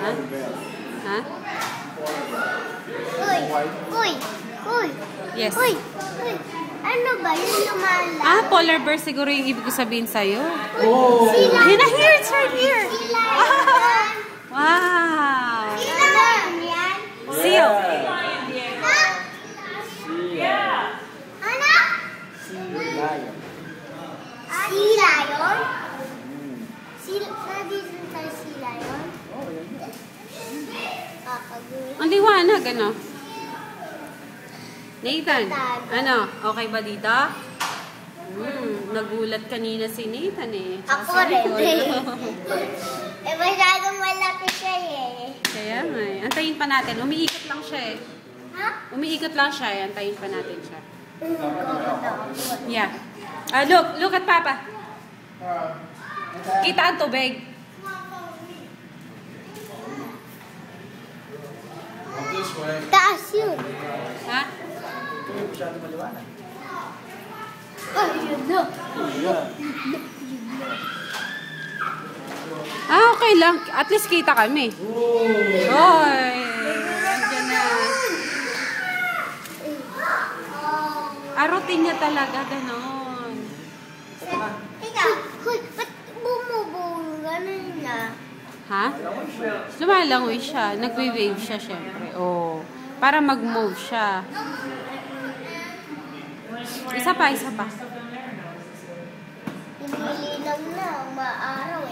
Ha? Ha? Uy! Uy! Uy! Yes. Uy! Uy! Ano ba yung lumalaki? Ah, polar bear siguro yung ibig ko sabihin sa'yo. Oh! Sila! Here, here, it's right here. Sila yan! Wow. Sila yan! Seal. Ha? Ano? Sila yun? Nandito tayo sila yun? Kakagulo. Ang liwanag, ano? Nathan, ano? Okay ba dito? Nagulat kanina si Nathan eh. Ako Sabi ko, rin. Masyadong malaki siya eh. Kaya nga eh. Antayin pa natin. Umiikot lang siya eh. Ha? Umiikot lang siya eh. Antayin pa natin siya. Yeah. Look at Papa. Kita ang tubig. This way. Taas yun. Ha? Hindi masyado maliwanag. Ay, yun na. Ah, okay lang. At least kita kami. Hoy! Nandiyan na. Arutin niya talaga, ganon. Teka, hoy, ba't bumubuo? Ganun na. Ha? Lumalangoy siya. Nagwe-wave siya, syempre. Oh. Para mag-move siya. Isa pa, isa pa. Lumilinaw na, maaraw.